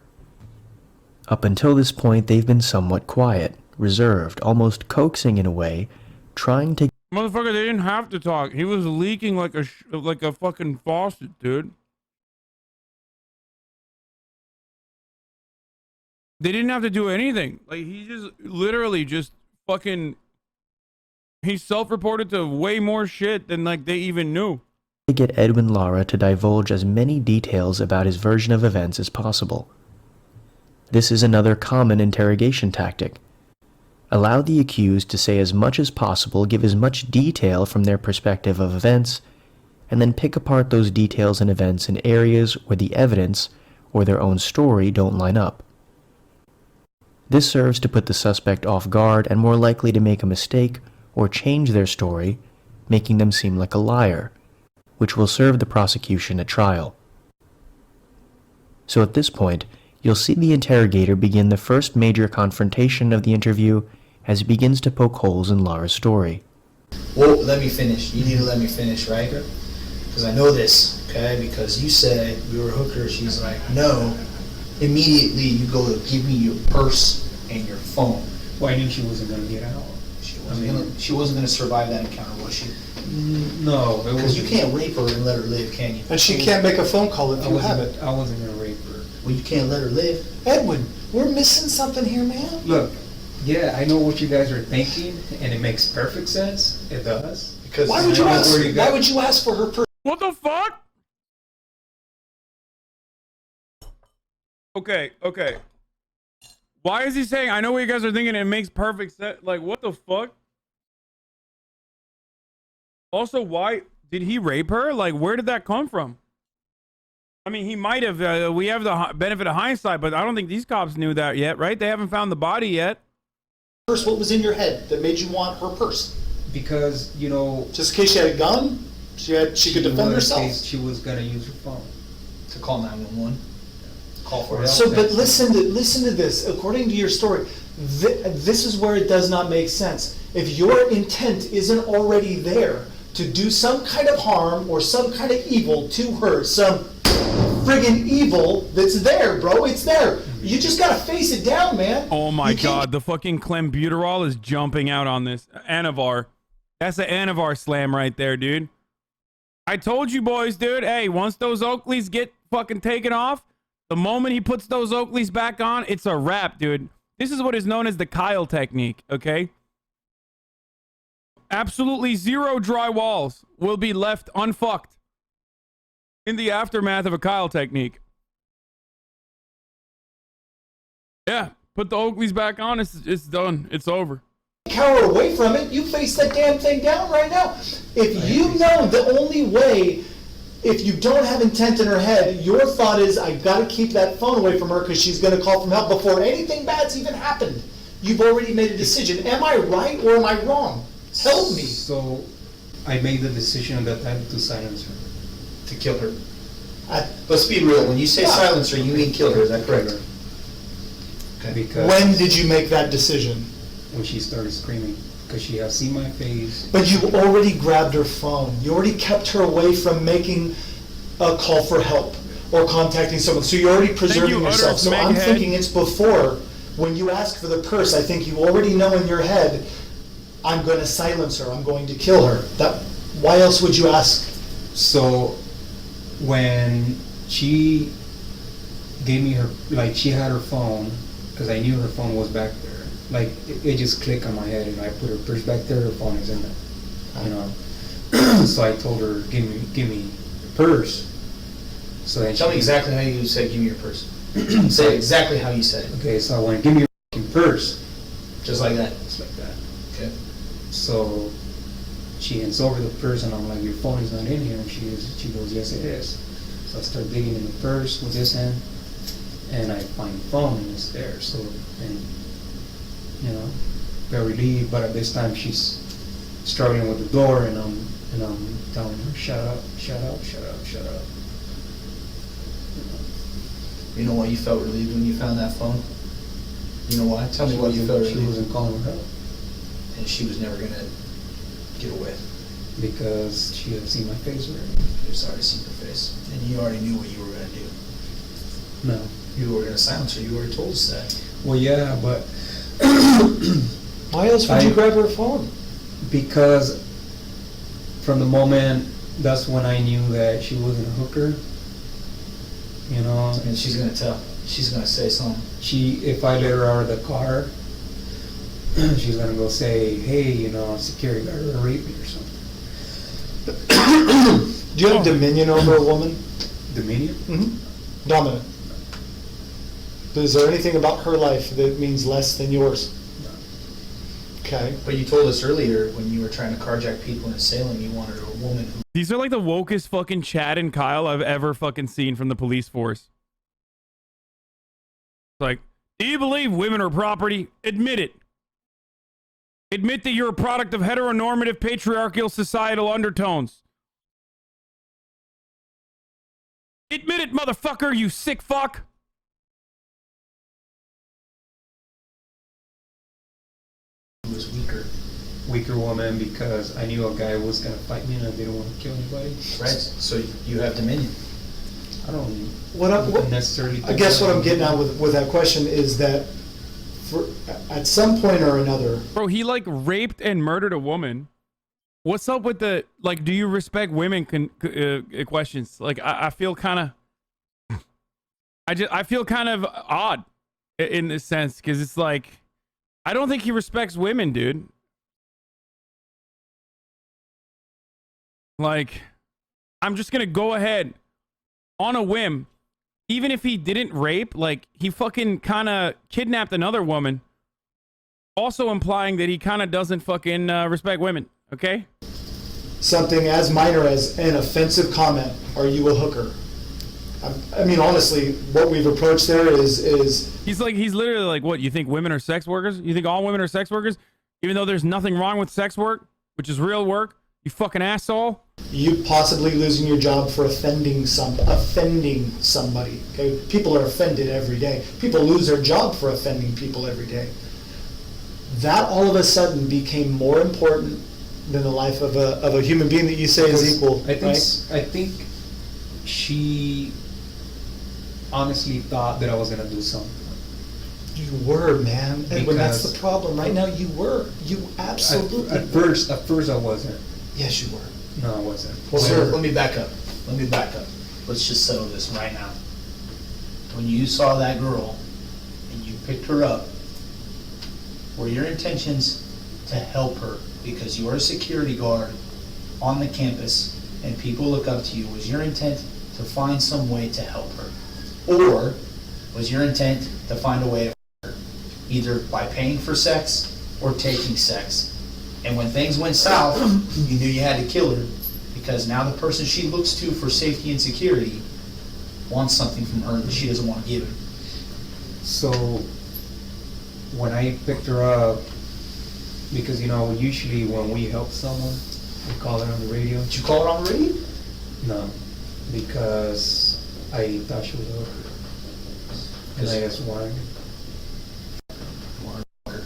S2: Up until this point, they've been somewhat quiet, reserved, almost coaxing in a way, trying to...
S1: Motherfucker, they didn't have to talk. He was leaking like a fucking faucet, dude. They didn't have to do anything. Like, he just literally just fucking... He self-reported to way more shit than, like, they even knew.
S2: ...to get Edwin Lara to divulge as many details about his version of events as possible. This is another common interrogation tactic. Allow the accused to say as much as possible, give as much detail from their perspective of events, and then pick apart those details and events in areas where the evidence or their own story don't line up. This serves to put the suspect off guard and more likely to make a mistake or change their story, making them seem like a liar, which will serve the prosecution at trial. So at this point, you'll see the interrogator begin the first major confrontation of the interview as he begins to poke holes in Lara's story.
S11: Well, let me finish. You need to let me finish, right? Because I know this, okay? Because you said we were hookers. She's like, no. Immediately you go to give me your purse and your phone.
S6: Well, I knew she wasn't going to get out.
S11: She She wasn't gonna survive that encounter, was she?
S6: No, it
S11: Because
S6: was.
S11: you can't rape her and let her live, can you?
S4: And she can't make a phone call if you have it.
S6: I wasn't gonna rape her.
S11: Well, you can't let her live.
S4: Edwin, we're missing something here, man.
S6: Look, yeah, I know what you guys are thinking, and it makes perfect sense. It does.
S11: Because
S4: Why would you ask? Why would you ask for her?
S1: What the fuck? Okay. Why is he saying, I know what you guys are thinking, it makes perfect sense? Like, what the fuck? Also, why did he rape her? Like, where did that come from? I mean, he might have. We have the benefit of hindsight, but I don't think these cops knew that yet, right? They haven't found the body yet.
S12: Purse, what was in your head that made you want her purse?
S6: Because, you know...
S12: Just in case she had a gun? She could defend herself?
S6: She was going to use her phone.
S11: To call 911. Call for help.
S12: So, but listen to this. According to your story, this is where it does not make sense. If your intent isn't already there to do some kind of harm or some kind of evil to her, some friggin' evil that's there, bro. It's there. You just gotta face it down, man.
S1: Oh my god, the fucking clenbuterol is jumping out on this. Anavar. That's the Anavar slam right there, dude. I told you boys, dude. Hey, once those Oakleys get fucking taken off, the moment he puts those Oakleys back on, it's a wrap, dude. This is what is known as the Kyle technique, okay? Absolutely zero dry walls will be left unfucked in the aftermath of a Kyle technique. Yeah, put the Oakleys back on, it's done. It's over.
S12: Cower away from it, you face that damn thing down right now. If you know the only way, if you don't have intent in her head, your thought is, I gotta keep that phone away from her because she's gonna call for help before anything bad's even happened. You've already made a decision. Am I right or am I wrong? Help me.
S6: So, I made the decision at that time to silence her.
S11: To kill her. Let's be real. When you say silence her, you mean kill her. Is that correct?
S6: Okay. Because
S12: When did you make that decision?
S6: when she started screaming, because she had seen my face.
S12: But you already grabbed her phone. You already kept her away from making a call for help or contacting someone. So you're already preserving yourself. So I'm thinking it's before, when you ask for the purse, I think you already know in your head, I'm going to silence her. I'm going to kill her. Why else would you ask?
S6: So when she gave me her, like she had her phone, because I knew her phone was back there. Like it just clicked on my head, and I put her purse back there. Her phone is in there, you know. So I told her, "Give me your purse." So then
S11: Tell me exactly how you said, "Give me your purse." Say exactly how you said it.
S6: Okay, so I went, "Give me your fucking purse,"
S11: just like that.
S6: Just like that.
S11: Okay.
S6: So she hands over the purse, and I'm like, "Your phone is not in here." And she goes, "Yes, it is." So I start digging in the purse with this hand, and I find the phone, and it's there. So, and you know, very relieved. But at this time, she's struggling with the door, and I'm telling her, "Shut up, shut up, shut up, shut up."
S11: You know why you felt relieved when you found that phone? You know why? Tell me why you felt relieved.
S6: She wasn't calling her help.
S11: And she was never gonna get away.
S6: Because she had seen my face already.
S11: She was already seen your face. And you already knew what you were gonna do.
S6: No.
S11: You were gonna silence her. You already told us that.
S6: Well, yeah, but
S12: why else would you grab her phone?
S6: Because from the moment, that's when I knew that she wasn't a hooker. You know.
S11: And she's gonna tell. She's gonna say something.
S6: If I let her out of the car, she's gonna go say, "Hey, you know, security guard raped me or something."
S12: Do you have dominion over a woman?
S6: Dominion?
S12: Mm-hmm. Dominant. Is there anything about her life that means less than yours?
S6: No.
S12: Okay.
S11: But you told us earlier when you were trying to carjack people in Salem, you wanted a woman who...
S1: These are like the wokest fucking Chad and Kyle I've ever fucking seen from the police force. Like, do you believe women are property? Admit it. Admit that you're a product of heteronormative patriarchal societal undertones. Admit it, motherfucker, you sick fuck.
S11: Was
S6: weaker woman, because I knew a guy was gonna fight me and I didn't want to kill anybody.
S11: Right. So you have dominion.
S6: I don't
S12: necessarily. I guess what I'm getting at with that question is that at some point or another.
S1: Bro, he like raped and murdered a woman. What's up with the like? Do you respect women? Questions like I feel kind of. I feel kind of odd in this sense because it's like I don't think he respects women, dude. Like, I'm just gonna go ahead on a whim. Even if he didn't rape, like, he fucking kind of kidnapped another woman. Also implying that he kind of doesn't fucking respect women, okay?
S12: Something as minor as an offensive comment, are you a hooker? I mean, honestly, what we've approached there is...
S1: He's literally like, what, you think women are sex workers? You think all women are sex workers? Even though there's nothing wrong with sex work, which is real work? You fucking asshole.
S12: You possibly losing your job for offending somebody. Okay, people are offended every day. People lose their job for offending people every day. That all of a sudden became more important than the life of a human being that you say is equal.
S6: I think she honestly thought that I was gonna do something.
S12: You were, man. Edwin, that's the problem. Right now, you were. You absolutely
S6: At first I wasn't.
S12: Yes, you were.
S6: No, I wasn't.
S11: Well, sir, let me back up. Let's just settle this right now. When you saw that girl and you picked her up, were your intentions to help her because you're a security guard on the campus and people look up to you? Was your intent to find some way to help her? Or was your intent to find a way to help her, either by paying for sex or taking sex? And when things went south, you knew you had to kill her because now the person she looks to for safety and security wants something from her that she doesn't want to give him.
S6: So when I picked her up, because usually when we help someone, we call her on the radio.
S11: Did you call her on the radio?
S6: No, because I thought she was over. And I just wanted her.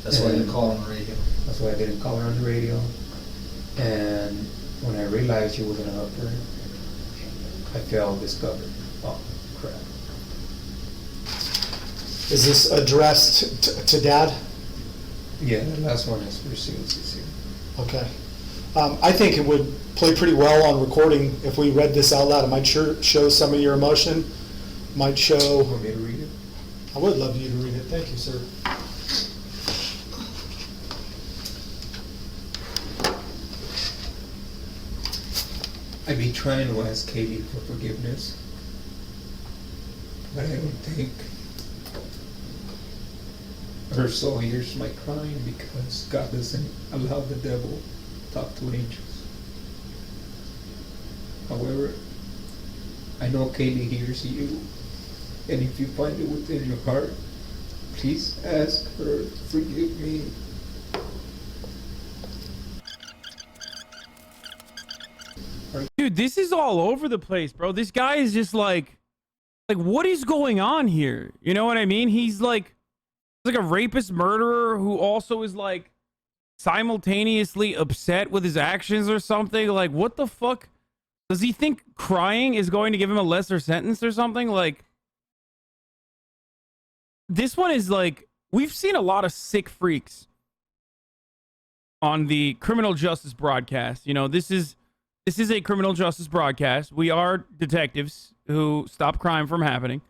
S11: That's why I didn't call her on the radio.
S6: That's why I didn't call her on the radio. And when I realized she wasn't up her, I felt discovered. Oh, crap.
S12: Is this addressed to Dad?
S6: Yeah, the last one is for CNCC.
S12: Okay. I think it would play pretty well on recording if we read this out loud. It might show some of your emotion. Might show...
S6: You want me to read it?
S12: I would love you to read it. Thank you, sir.
S6: I've been trying to ask Katie for forgiveness, but I don't think her soul hears my crying because God doesn't allow the devil to talk to angels. However, I know Katie hears you, and if you find it within your heart, please ask her to forgive me.
S1: Dude, this is all over the place, bro. This guy is just like what is going on here? You know what I mean? He's like a rapist murderer who also is like simultaneously upset with his actions or something. Like, what the fuck? Does he think crying is going to give him a lesser sentence or something? Like, this one is like, we've seen a lot of sick freaks on the criminal justice broadcast. This is a criminal justice broadcast. We are detectives who stop crime from happening.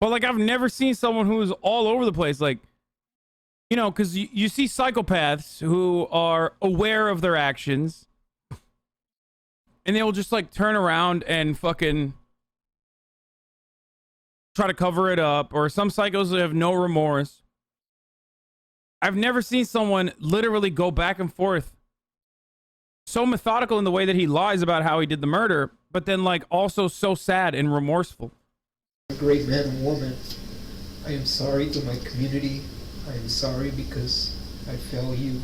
S1: But like, I've never seen someone who is all over the place. Like, because you see psychopaths who are aware of their actions and they will just like turn around and fucking try to cover it up. Or some psychos that have no remorse. I've never seen someone literally go back and forth so methodical in the way that he lies about how he did the murder, but then like also so sad and remorseful.
S6: A great man and woman. I am sorry to my community. I am sorry because I failed you.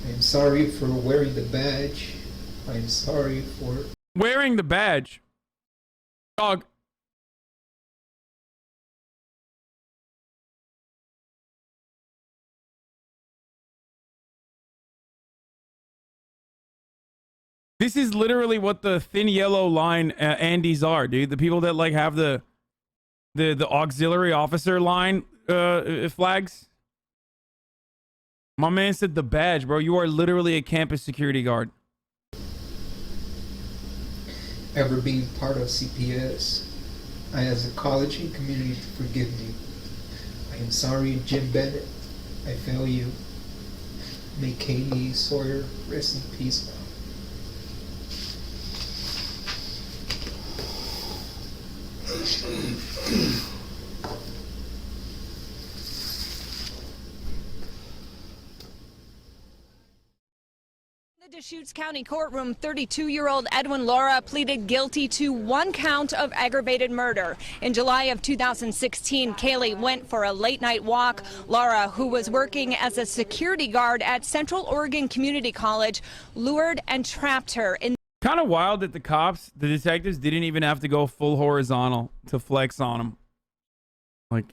S6: I am sorry for wearing the badge. I am sorry for
S1: wearing the badge. Dog. This is literally what the thin yellow line Andes are, dude. The people that like have the the auxiliary officer line flags. My man said the badge, bro. You are literally a campus security guard.
S6: Ever being part of CPS, I ask the college and community to forgive me. I am sorry, Jim Bennett. I fail you. May Kaylee Sawyer rest in peace now.
S14: The Deschutes County courtroom, 32-year-old Edwin Lara pleaded guilty to 1 count of aggravated murder. In July of 2016, Kaylee went for a late-night walk. Lara, who was working as a security guard at Central Oregon Community College, lured and trapped her in.
S1: Kind of wild that the detectives didn't even have to go full horizontal to flex on him. Like,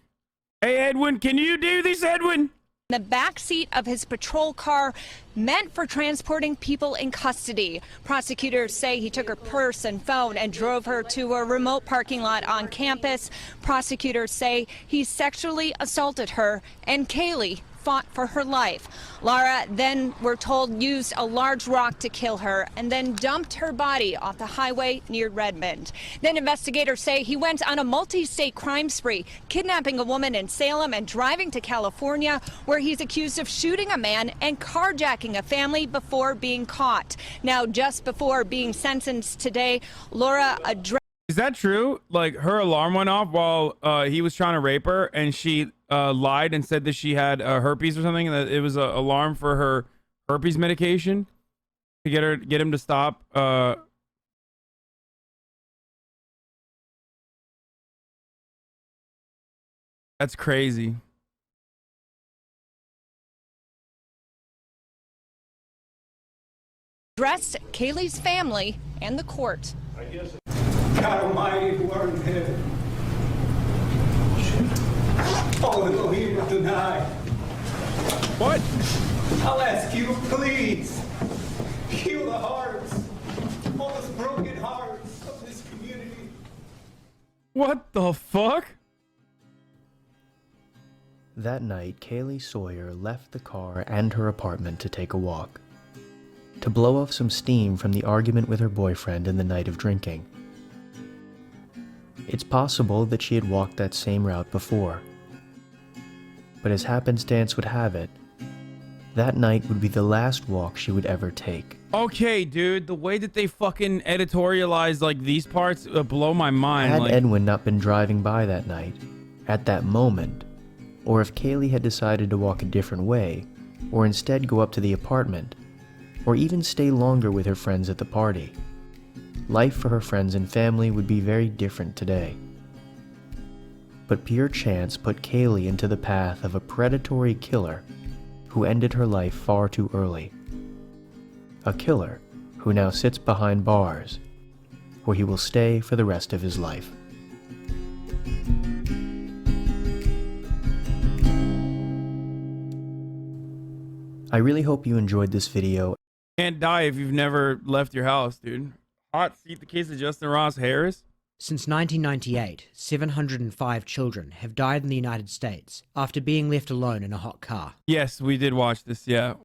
S1: hey, Edwin, can you do this, Edwin?
S14: The back seat of his patrol car meant for transporting people in custody. Prosecutors say he took her purse and phone and drove her to a remote parking lot on campus. Prosecutors say he sexually assaulted her, and Kaylee fought for her life. Lara then, we're told, used a large rock to kill her and then dumped her body off the highway near Redmond. Then investigators say he went on a multi-state crime spree, kidnapping a woman in Salem and driving to California, where he's accused of shooting a man and carjacking a family before being caught. Now, just before being sentenced today, Lara addressed.
S1: Is that true? Like, her alarm went off while he was trying to rape her, and she lied and said that she had herpes or something, and that it was an alarm for her herpes medication to get him to stop. That's crazy.
S14: Addressed Kaylee's family and the court.
S15: God Almighty, who art in heaven, oh Elohim tonight.
S1: What?
S15: I'll ask you, please, heal the hearts, all those broken hearts of this community.
S1: What the fuck?
S2: That night, Kaylee Sawyer left the car and her apartment to take a walk, to blow off some steam from the argument with her boyfriend in the night of drinking. It's possible that she had walked that same route before, but as happenstance would have it, that night would be the last walk she would ever take.
S1: Okay, dude, the way that they fucking editorialize like these parts blow my mind.
S2: Had
S1: like...
S2: Edwin not been driving by that night, at that moment, or if Kaylee had decided to walk a different way, or instead go up to the apartment, or even stay longer with her friends at the party, life for her friends and family would be very different today. But pure chance put Kaylee into the path of a predatory killer who ended her life far too early. A killer who now sits behind bars, where he will stay for the rest of his life. I really hope you enjoyed this video.
S1: Can't die if you've never left your house, dude. Hot seat the case of Justin Ross Harris.
S16: Since 1998, 705 children have died in the United States after being left alone in a hot car.
S1: Yes, we did watch this, yeah.